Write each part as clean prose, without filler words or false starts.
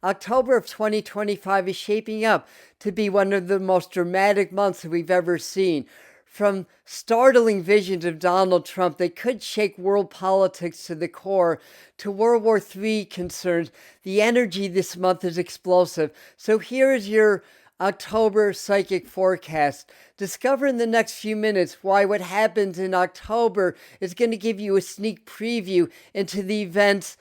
October of 2025 is shaping up to be one of the most dramatic months that we've ever seen. From startling visions of Donald Trump that could shake world politics to the core to World War III concerns, the energy this month is explosive. So here is your October psychic forecast. Discover in the next few minutes why what happens in October is going to give you a sneak preview into the events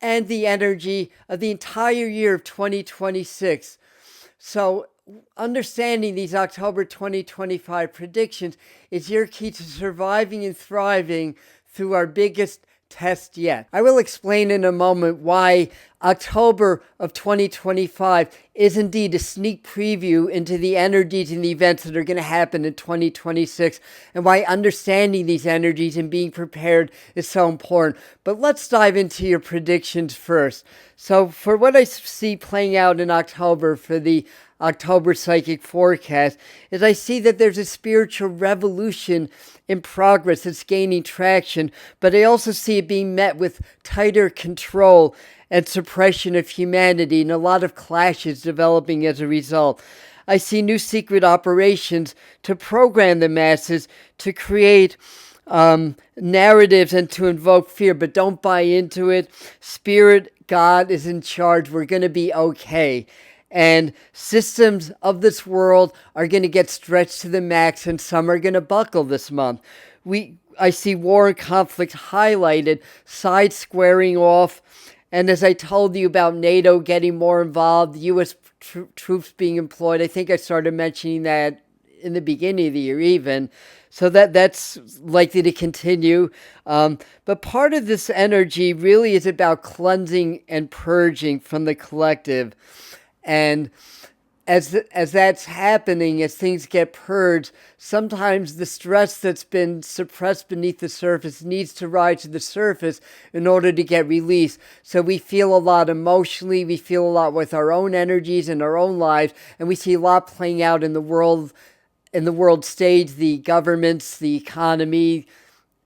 and the energy of the entire year of 2026. So, understanding these October 2025 predictions is your key to surviving and thriving through our biggest test yet. I will explain in a moment why October of 2025 is indeed a sneak preview into the energies and the events that are going to happen in 2026 and why understanding these energies and being prepared is so important. But let's dive into your predictions first. So for what I see playing out in October for the October psychic forecast is I see that there's a spiritual revolution in progress that's gaining traction, but I also see it being met with tighter control and suppression of humanity and a lot of clashes developing as a result. I see new secret operations to program the masses to create narratives and to invoke fear, but don't buy into it. Spirit, God is in charge. We're going to be okay. And systems of this world are going to get stretched to the max, and some are going to buckle this month. I see war and conflict highlighted, sides squaring off, and as I told you about NATO getting more involved, U.S. troops being employed, I think I started mentioning that in the beginning of the year even. So that's likely to continue. But part of this energy really is about cleansing and purging from the collective. And as that's happening, as things get purged, sometimes the stress that's been suppressed beneath the surface needs to rise to the surface in order to get released. So we feel a lot emotionally, we feel a lot with our own energies and our own lives, and we see a lot playing out in the world stage, the governments, the economy,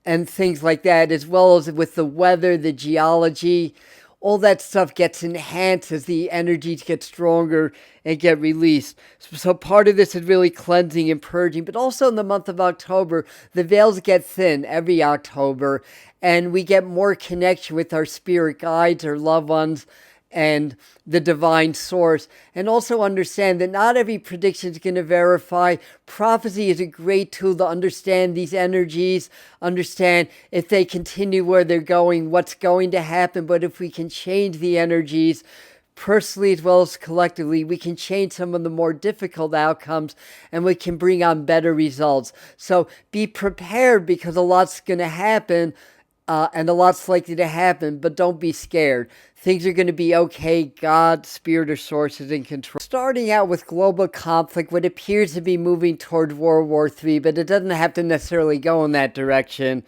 and things like that, as well as with the weather, the geology. All that stuff gets enhanced as the energies get stronger and get released. So part of this is really cleansing and purging, but also in the month of October, the veils get thin every October, and we get more connection with our spirit guides, our loved ones, and the divine source. And also understand that not every prediction is going to verify. Prophecy is a great tool to understand these energies, understand if they continue where they're going, what's going to happen. But if we can change the energies, personally as well as collectively, we can change some of the more difficult outcomes and we can bring on better results. So be prepared because a lot's going to happen. And a lot's likely to happen, but don't be scared. Things are going to be okay. God, spirit, or source is in control. Starting out with global conflict, what appears to be moving toward World War III, but it doesn't have to necessarily go in that direction.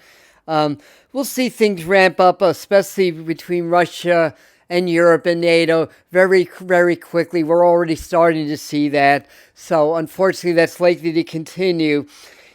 We'll see things ramp up, especially between Russia and Europe and NATO very, very quickly. We're already starting to see that. So unfortunately, that's likely to continue.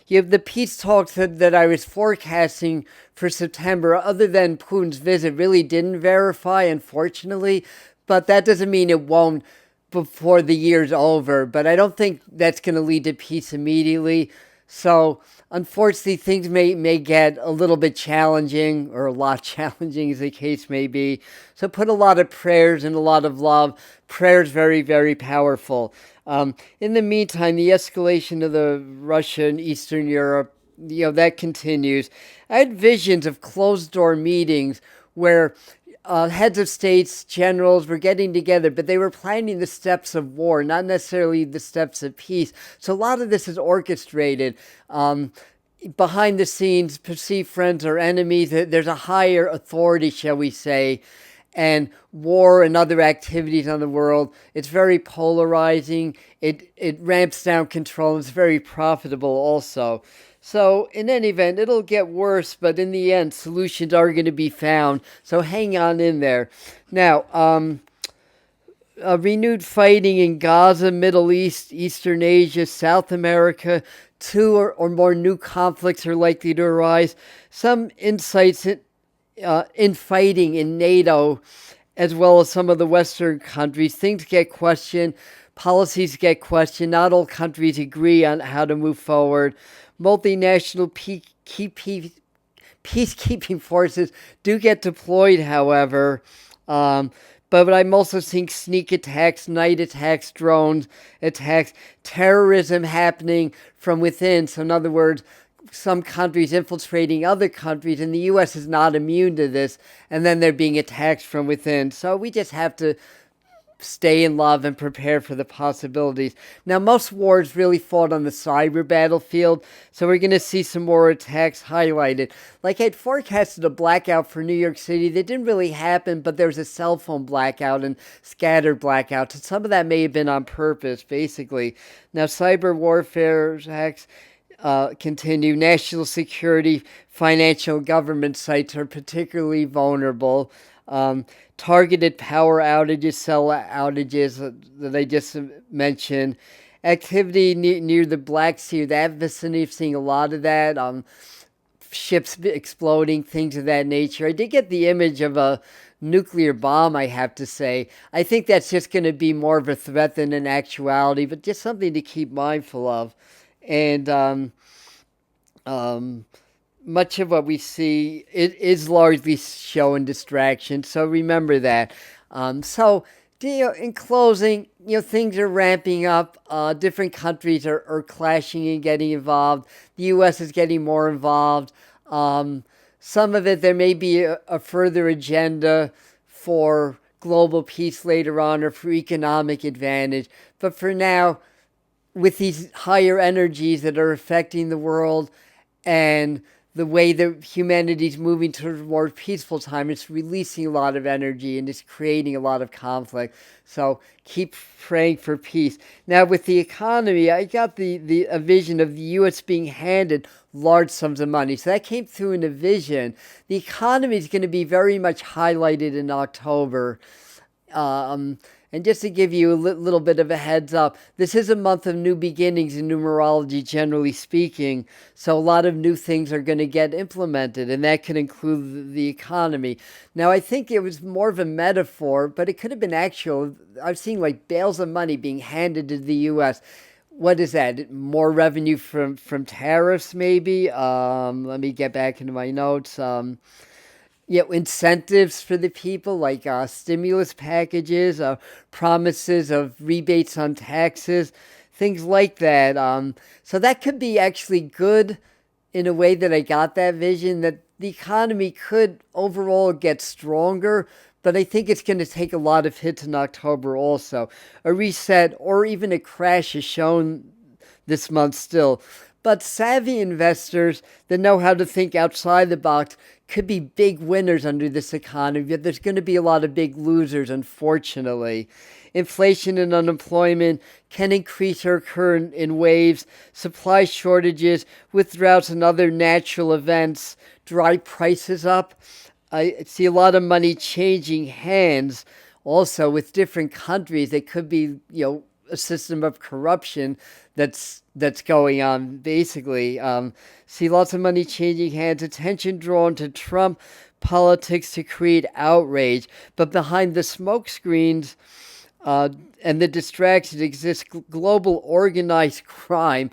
You have the peace talks that I was forecasting for September, other than Putin's visit, really didn't verify, unfortunately. But that doesn't mean it won't before the year's over. But I don't think that's going to lead to peace immediately. So, unfortunately, things may get a little bit challenging, or a lot challenging as the case may be. So put a lot of prayers and a lot of love. Prayers very, very powerful. In the meantime, the escalation of the Russia and Eastern Europe, that continues. I had visions of closed-door meetings where heads of states, generals were getting together, but they were planning the steps of war, not necessarily the steps of peace. So a lot of this is orchestrated. Behind the scenes, perceived friends or enemies, there's a higher authority, shall we say, and war and other activities on the world. It's very polarizing. It ramps down control. It's very profitable also. So in any event, it'll get worse, but in the end, solutions are going to be found. So hang on in there. Now, renewed fighting in Gaza, Middle East, Eastern Asia, South America. 2 or more new conflicts are likely to arise. Some insights in fighting in NATO as well as some of the Western countries. Things get questioned, policies get questioned. Not all countries agree on how to move forward. Multinational peacekeeping forces do get deployed, however. Um, but I'm also seeing sneak attacks, night attacks, drones attacks, terrorism happening from within. So, in other words, some countries infiltrating other countries, and the U.S. is not immune to this, and then they're being attacked from within. So, we just have to stay in love and prepare for the possibilities. Now, most wars really fought on the cyber battlefield, so we're going to see some more attacks highlighted. Like I'd forecasted a blackout for New York City that didn't really happen, but there was a cell phone blackout and scattered blackouts, and some of that may have been on purpose, basically. Now, cyber warfare attacks continue. National security, financial government sites are particularly vulnerable. Targeted power outages, cell outages that I just mentioned. Activity near the Black Sea, that vicinity, seeing a lot of that. Ships exploding, things of that nature. I did get the image of a nuclear bomb, I have to say. I think that's just going to be more of a threat than an actuality, but just something to keep mindful of. And much of what we see it is largely show and distraction. So remember that. In closing, things are ramping up. Different countries are clashing and getting involved. The U.S. is getting more involved. Some of it, there may be a further agenda for global peace later on or for economic advantage. But for now, with these higher energies that are affecting the world and the way that humanity's moving towards a more peaceful time, it's releasing a lot of energy and it's creating a lot of conflict. So keep praying for peace. Now, with the economy, I got a vision of the U.S. being handed large sums of money. So that came through in a vision. The economy is going to be very much highlighted in October. And just to give you a little bit of a heads up, this is a month of new beginnings in numerology, generally speaking. So a lot of new things are going to get implemented, and that could include the economy. Now, I think it was more of a metaphor, but it could have been actual. I've seen like bales of money being handed to the U.S. What is that? More revenue from tariffs, maybe? Let me get back into my notes. Incentives for the people, like stimulus packages, promises of rebates on taxes, things like that. So that could be actually good in a way that I got that vision that the economy could overall get stronger, but I think it's going to take a lot of hits in October also. A reset or even a crash is shown this month still. But savvy investors that know how to think outside the box could be big winners under this economy, but there's going to be a lot of big losers, unfortunately. Inflation and unemployment can increase or occur in waves. Supply shortages with droughts and other natural events drive prices up. I see a lot of money changing hands also with different countries. It could be, a system of corruption that's going on, basically. See lots of money changing hands, attention drawn to Trump politics to create outrage. But behind the smoke screens and the distractions exists global organized crime,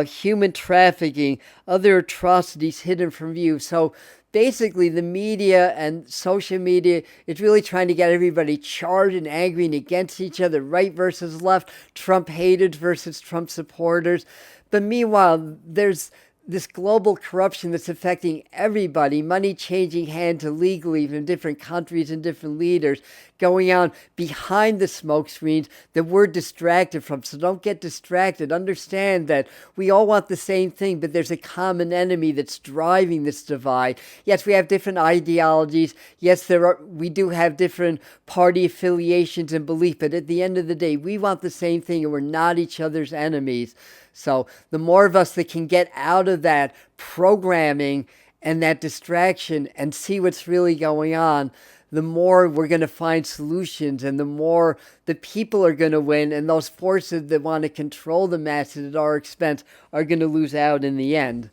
human trafficking, other atrocities hidden from view. So basically, the media and social media is really trying to get everybody charged and angry and against each other, right versus left, Trump haters versus Trump supporters. But meanwhile, there's this global corruption that's affecting everybody, money changing hands illegally from different countries and different leaders going on behind the smoke screens that we're distracted from. So don't get distracted. Understand that we all want the same thing, but there's a common enemy that's driving this divide. Yes, we have different ideologies. Yes, we do have different party affiliations and belief, but at the end of the day, we want the same thing and we're not each other's enemies. So the more of us that can get out of that programming and that distraction and see what's really going on, the more we're going to find solutions and the more the people are going to win, and those forces that want to control the masses at our expense are going to lose out in the end.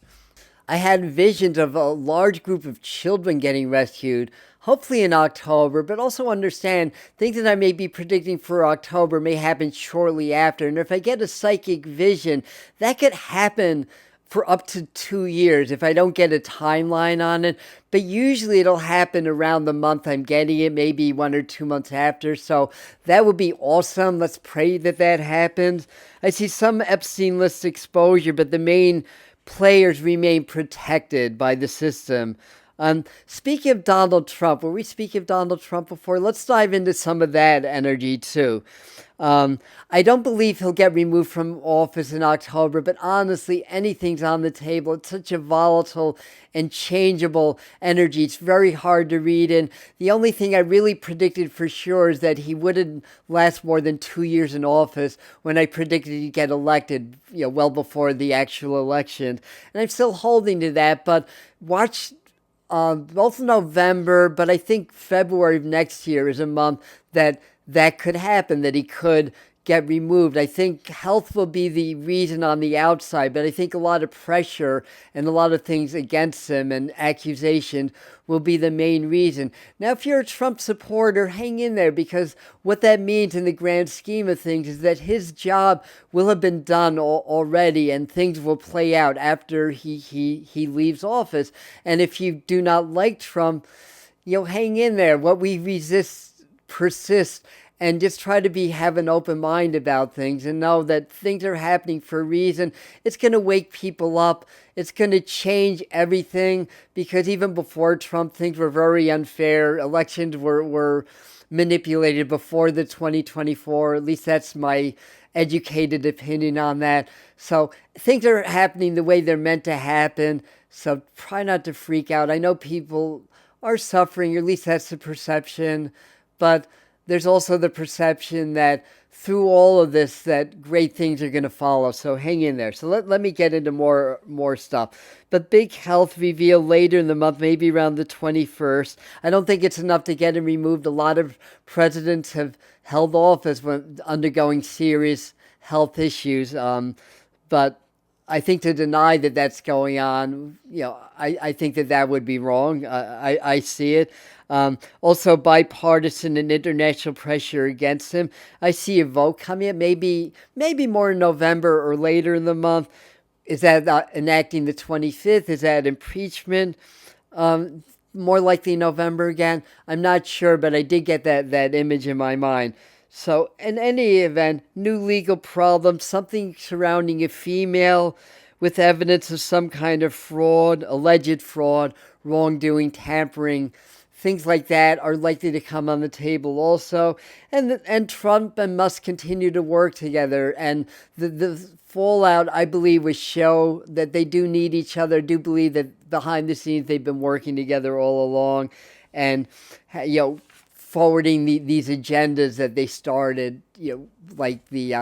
I had visions of a large group of children getting rescued, hopefully in October, but also understand things that I may be predicting for October may happen shortly after. And if I get a psychic vision, that could happen for up to 2 years if I don't get a timeline on it. But usually it'll happen around the month I'm getting it, maybe 1 or 2 months after. So that would be awesome. Let's pray that that happens. I see some Epstein list exposure, but the main players remain protected by the system. Speaking of Donald Trump, were we speaking of Donald Trump before? Let's dive into some of that energy too. I don't believe he'll get removed from office in October, but honestly, anything's on the table. It's such a volatile and changeable energy. It's very hard to read. And the only thing I really predicted for sure is that he wouldn't last more than 2 years in office when I predicted he'd get elected, well before the actual election. And I'm still holding to that, but watch both November, but I think February of next year is a month that could happen, that he could get removed. I think health will be the reason on the outside, but I think a lot of pressure and a lot of things against him and accusations will be the main reason. Now, if you're a Trump supporter, hang in there, because what that means in the grand scheme of things is that his job will have been done already, and things will play out after he leaves office. And if you do not like Trump, hang in there. What we resist persists, and just try to have an open mind about things and know that things are happening for a reason. It's going to wake people up. It's going to change everything, because even before Trump, things were very unfair. Elections were manipulated before the 2024. At least that's my educated opinion on that. So things are happening the way they're meant to happen. So try not to freak out. I know people are suffering, or at least that's the perception, but there's also the perception that through all of this, that great things are going to follow. So hang in there. So let me get into more stuff. But big health reveal later in the month, maybe around the 21st. I don't think it's enough to get him removed. A lot of presidents have held office when undergoing serious health issues. But I think to deny that that's going on, I think that would be wrong. I see it. Also, bipartisan and international pressure against him. I see a vote coming up, maybe more in November or later in the month. Is that enacting the 25th? Is that impeachment? More likely November again. I'm not sure, but I did get that image in my mind. So, in any event, new legal problem, something surrounding a female with evidence of some kind of fraud, alleged fraud, wrongdoing, tampering. Things like that are likely to come on the table also. And Trump and Musk continue to work together. And the fallout, I believe, would show that they do need each other. I do believe that behind the scenes they've been working together all along. And, forwarding these agendas that they started, like the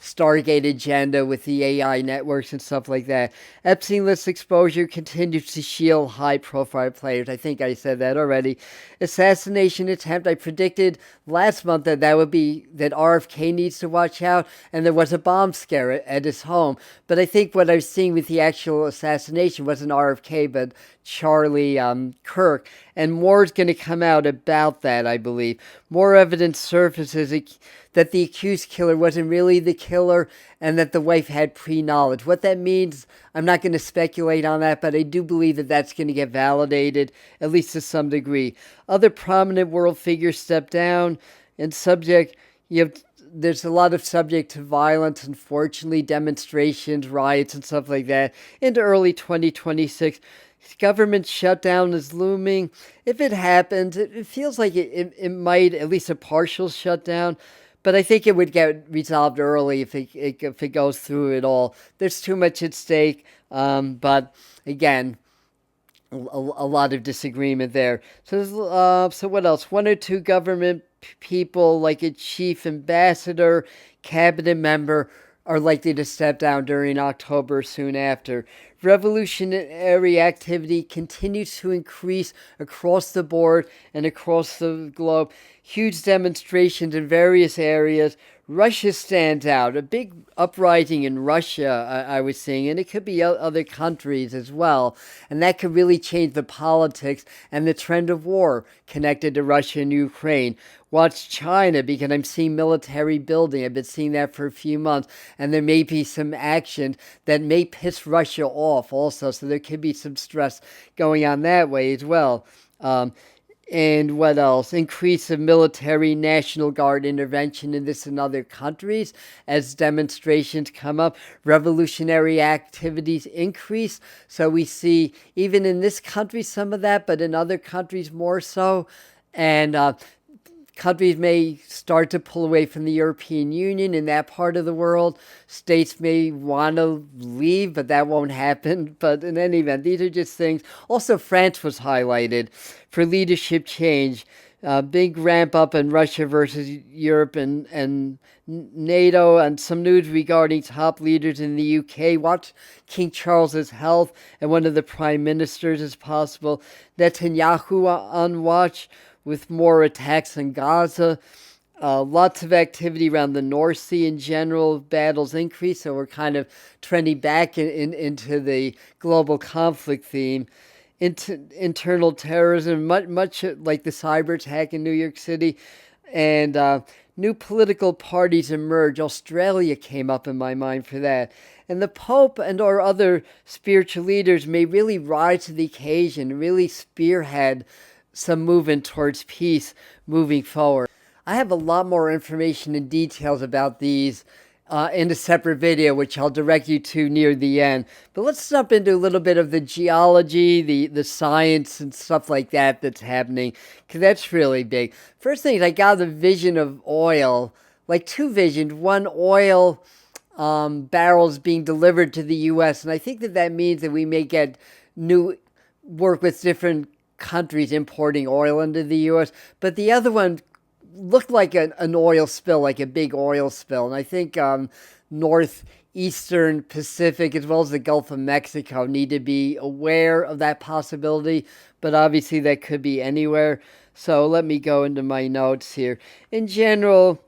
Stargate agenda with the AI networks and stuff like that. Epstein list exposure continues to shield high-profile players. I think I said that already. Assassination attempt. I predicted last month that RFK needs to watch out, and there was a bomb scare at his home. But I think what I was seeing with the actual assassination wasn't RFK, but Charlie Kirk. And more is going to come out about that, I believe. More evidence surfaces that the accused killer wasn't really the killer, and that the wife had pre-knowledge. What that means, I'm not going to speculate on that, but I do believe that that's going to get validated, at least to some degree. Other prominent world figures step down, and there's a lot of subject to violence, unfortunately, demonstrations, riots, and stuff like that, into early 2026. Government shutdown is looming. If it happens, it feels like it might, at least a partial shutdown, but I think it would get resolved early if it goes through at all. There's too much at stake, but again, a lot of disagreement there. So what else? One or two government people, like a chief ambassador, cabinet member, are likely to step down during October soon after. Revolutionary activity continues to increase across the board and across the globe. Huge demonstrations in various areas. Russia stands out. A big uprising in Russia, I was seeing, and it could be other countries as well. And that could really change the politics and the trend of war connected to Russia and Ukraine. Watch China, because I'm seeing military building. I've been seeing that for a few months. And there may be some action that may piss Russia off also. So there could be some stress going on that way as well. And what else? Increase of military National Guard intervention in this and other countries as demonstrations come up. Revolutionary activities increase. So we see, even in this country, some of that, but in other countries more so. And countries may start to pull away from the European Union in that part of the world. States may want to leave, but that won't happen. But in any event, these are just things. Also, France was highlighted for leadership change. Big ramp up in Russia versus Europe and NATO, and some news regarding top leaders in the UK. Watch King Charles's health and one of the prime ministers as possible. Netanyahu on watch with more attacks in Gaza. Lots of activity around the North Sea in general. Battles increase, so we're kind of trending back into the global conflict theme. Internal terrorism, much like the cyber attack in New York City. And new political parties emerge. Australia came up in my mind for that. And the Pope and or other spiritual leaders may really rise to the occasion, really spearhead some movement towards peace moving forward. I have a lot more information and details about these in a separate video, which I'll direct you to near the end. But let's jump into a little bit of the geology, the science and stuff like that that's happening, because that's really big. First thing is, I got the vision of oil, like two visions. One, oil barrels being delivered to the U.S., and I think that means that we may get new work with different countries importing oil into the U.S., but the other one looked like an oil spill, like a big oil spill. And I think northeastern Pacific, as well as the Gulf of Mexico, need to be aware of that possibility, but obviously that could be anywhere. So let me go into my notes here. In general,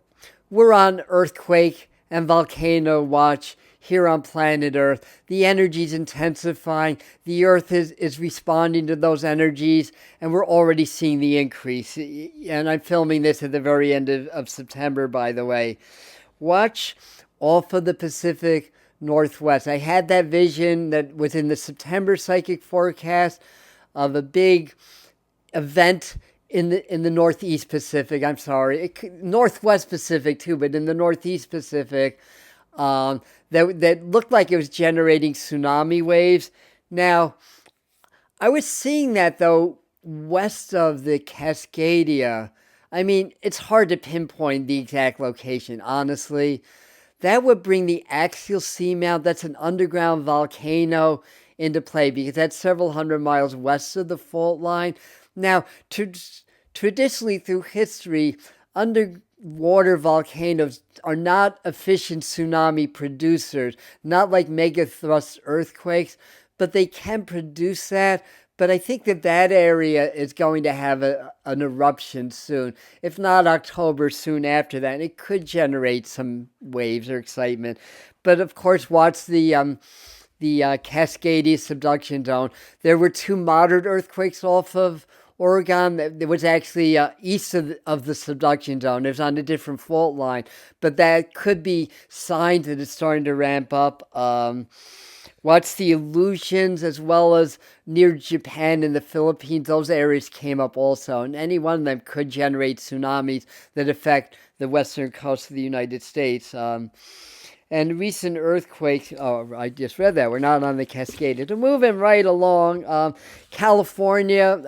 we're on earthquake and volcano watch here on planet Earth. The energy's intensifying. The Earth is responding to those energies, and we're already seeing the increase. And I'm filming this at the very end of September, by the way. Watch off of the Pacific Northwest. I had that vision that was in the September psychic forecast of a big event in the Northeast Pacific. I'm sorry, Northwest Pacific too, but in the Northeast Pacific. That looked like it was generating tsunami waves. Now, I was seeing that, though, west of the Cascadia. I mean, it's hard to pinpoint the exact location, honestly. That would bring the axial seamount, that's an underground volcano, into play, because that's several hundred miles west of the fault line. Now, traditionally through history, underwater volcanoes are not efficient tsunami producers, not like megathrust earthquakes, but they can produce that. But I think that area is going to have an eruption soon, if not October, soon after that. And it could generate some waves or excitement. But of course, watch the Cascadia subduction zone. There were two moderate earthquakes off of Oregon. It was actually east of the subduction zone. It was on a different fault line, but that could be signs that it's starting to ramp up. Watch the illusions, as well as near Japan and the Philippines. Those areas came up also, and any one of them could generate tsunamis that affect the western coast of the United States. And recent earthquakes, I just read that, we're not on the Cascade. We're moving right along. California,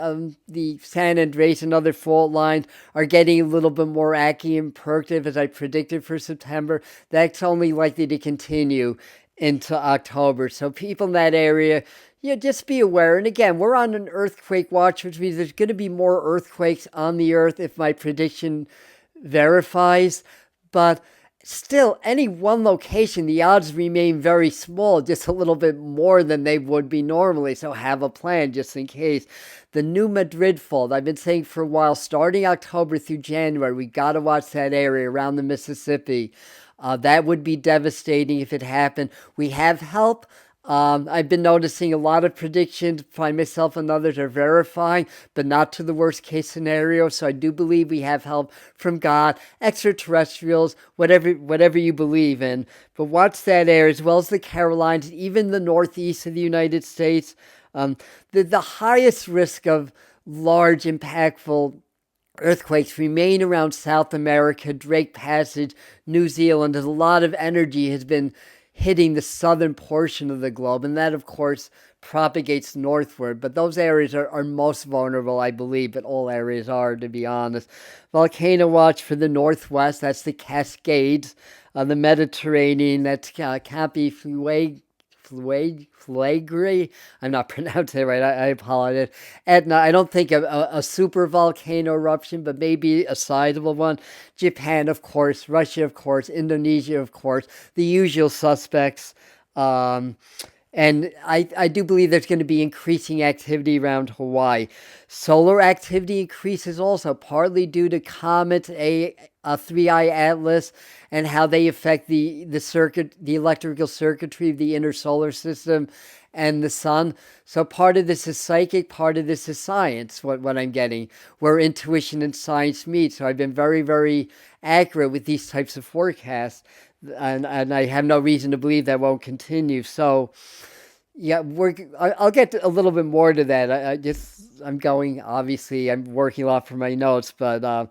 the San Andreas and other fault lines are getting a little bit more achy and perctive, as I predicted for September. That's only likely to continue into October. So people in that area, just be aware. And again, we're on an earthquake watch, which means there's going to be more earthquakes on the Earth if my prediction verifies. But still, any one location, the odds remain very small, just a little bit more than they would be normally. So have a plan just in case. The New Madrid fault, I've been saying for a while, starting October through January, we got to watch that area around the Mississippi. That would be devastating if it happened. We have help. I've been noticing a lot of predictions by myself and others are verifying, but not to the worst case scenario. So I do believe we have help from God, extraterrestrials, whatever you believe in. But watch that area as well as the Carolinas, even the northeast of the United States. The highest risk of large, impactful earthquakes remain around South America, Drake Passage, New Zealand. As a lot of energy has been hitting the southern portion of the globe, and that, of course, propagates northward. But those areas are most vulnerable, I believe, but all areas are, to be honest. Volcano watch for the northwest, that's the Cascades. The Mediterranean, that's Campi Flegrei. I'm not pronouncing it right. I apologize. Etna, I don't think a super volcano eruption, but maybe a sizable one. Japan, of course. Russia, of course. Indonesia, of course. The usual suspects. And I do believe there's going to be increasing activity around Hawaii. Solar activity increases also, partly due to comets, a 3i Atlas, and how they affect the electrical circuitry of the inner solar system and the sun. So part of this is psychic, part of this is science, what I'm getting, where intuition and science meet. So I've been very, very accurate with these types of forecasts, and I have no reason to believe that won't continue. So yeah, I'll get a little bit more to that. I'm going, obviously, I'm working a lot for my notes, but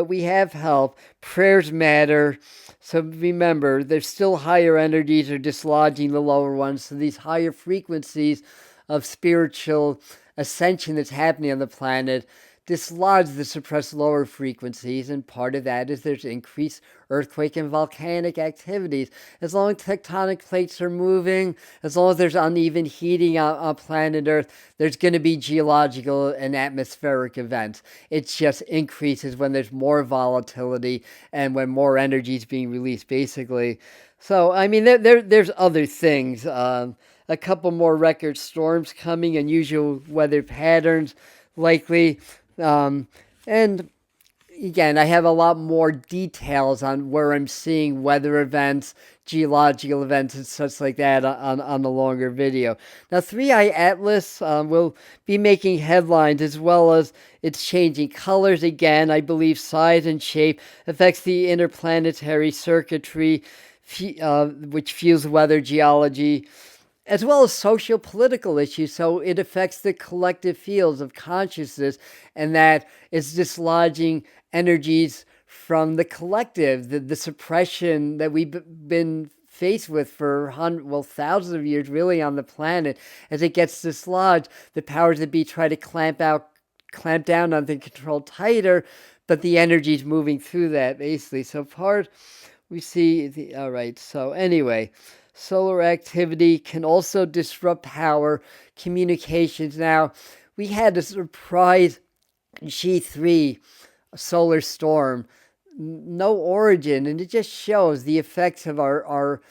we have help. Prayers matter. So remember, there's still higher energies are dislodging the lower ones. So these higher frequencies of spiritual ascension that's happening on the planet dislodge the suppressed lower frequencies, and part of that is there's increased earthquake and volcanic activities. As long as tectonic plates are moving, as long as there's uneven heating on planet Earth, there's going to be geological and atmospheric events. It just increases when there's more volatility and when more energy is being released, basically. So, I mean, there's other things. A couple more record storms coming, unusual weather patterns likely. And again, I have a lot more details on where I'm seeing weather events, geological events, and such like that on the longer video. Now, 3i Atlas will be making headlines as well as it's changing colors again. I believe size and shape affects the interplanetary circuitry, which fuels weather geology, as well as social-political issues. So it affects the collective fields of consciousness, and that is dislodging energies from the collective, the suppression that we've been faced with for thousands of years, really, on the planet. As it gets dislodged, the powers that be try to clamp down on the control tighter, but the energy is moving through that, basically. So we see all right. So anyway, solar activity can also disrupt power communications. Now, we had a surprise G3 solar storm, no origin, and it just shows the effects of our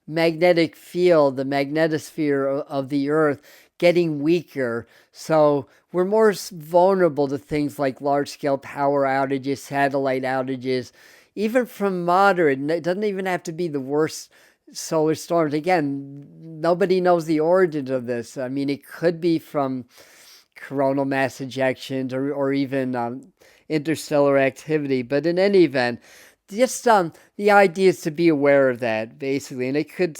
magnetic field, the magnetosphere of the Earth, getting weaker. So we're more vulnerable to things like large-scale power outages, satellite outages, even from moderate. It doesn't even have to be the worst solar storms. Again, nobody knows the origins of this. I mean, it could be from coronal mass ejections or even interstellar activity. But in any event, just the idea is to be aware of that, basically. And it could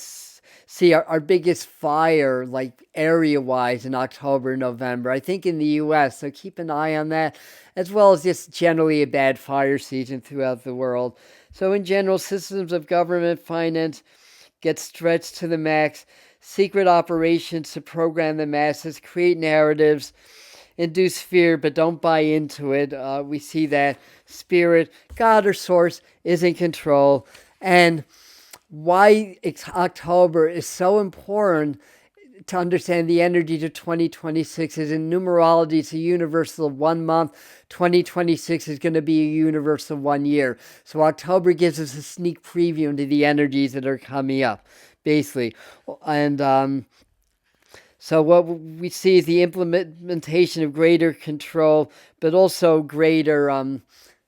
see our biggest fire, like area-wise, in October, November, I think in the U.S., so keep an eye on that, as well as just generally a bad fire season throughout the world. So in general, systems of government finance get stretched to the max, secret operations to program the masses, create narratives, induce fear, but don't buy into it. We see that spirit, God or source, is in control. And why October is so important to understand the energy to 2026 is in numerology, it's a universal of 1 month. 2026 is going to be a universal 1 year. So October gives us a sneak preview into the energies that are coming up, basically. And so what we see is the implementation of greater control, but also greater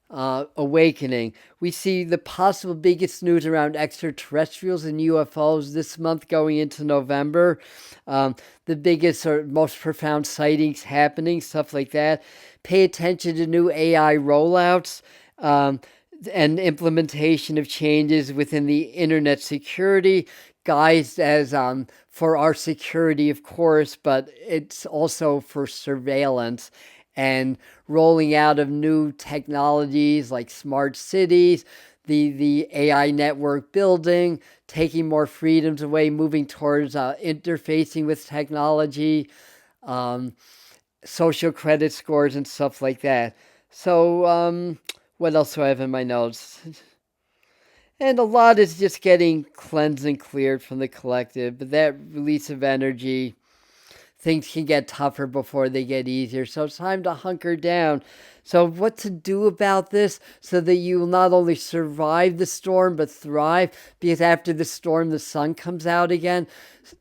awakening. We see the possible biggest news around extraterrestrials and UFOs this month going into November. The biggest or most profound sightings happening, stuff like that. Pay attention to new AI rollouts. And implementation of changes within the internet security, guised as for our security, of course, but it's also for surveillance and rolling out of new technologies like smart cities, the AI network building, taking more freedoms away, moving towards interfacing with technology, social credit scores, and stuff like that. So, what else do I have in my notes? And a lot is just getting cleansed and cleared from the collective, but that release of energy, things can get tougher before they get easier. So it's time to hunker down. So, what to do about this so that you will not only survive the storm but thrive? Because after the storm, the sun comes out again.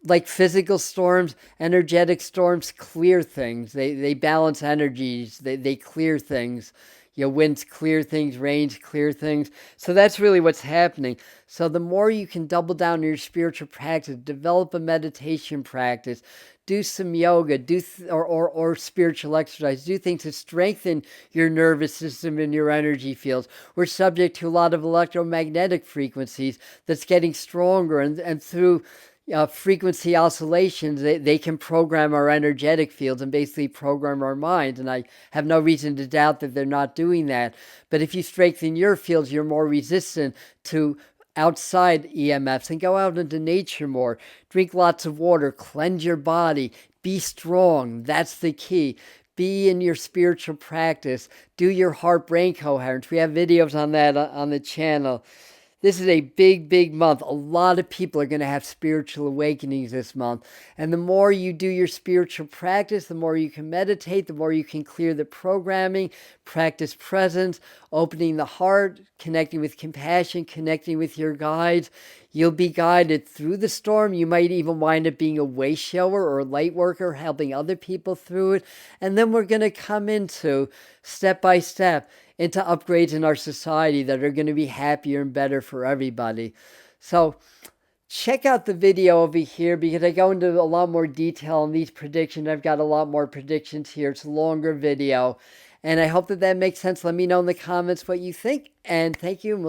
Like physical storms, energetic storms clear things, they balance energies, they clear things. Winds clear things, rains clear things. So that's really what's happening. So the more you can double down on your spiritual practice, develop a meditation practice, do some yoga, or spiritual exercise, do things to strengthen your nervous system and your energy fields. We're subject to a lot of electromagnetic frequencies that's getting stronger, and through frequency oscillations, they can program our energetic fields and basically program our minds. And I have no reason to doubt that they're not doing that. But if you strengthen your fields, you're more resistant to outside EMFs, and go out into nature more. Drink lots of water, cleanse your body, be strong. That's the key. Be in your spiritual practice. Do your heart-brain coherence. We have videos on that on the channel. This is a big, big month. A lot of people are going to have spiritual awakenings this month. And the more you do your spiritual practice, the more you can meditate, the more you can clear the programming, practice presence, opening the heart, connecting with compassion, connecting with your guides. You'll be guided through the storm. You might even wind up being a way shower or a light worker, helping other people through it. And then we're going to come into, step by step, into upgrades in our society that are going to be happier and better for everybody. So check out the video over here because I go into a lot more detail on these predictions. I've got a lot more predictions here. It's a longer video. And I hope that makes sense. Let me know in the comments what you think. And thank you. And we'll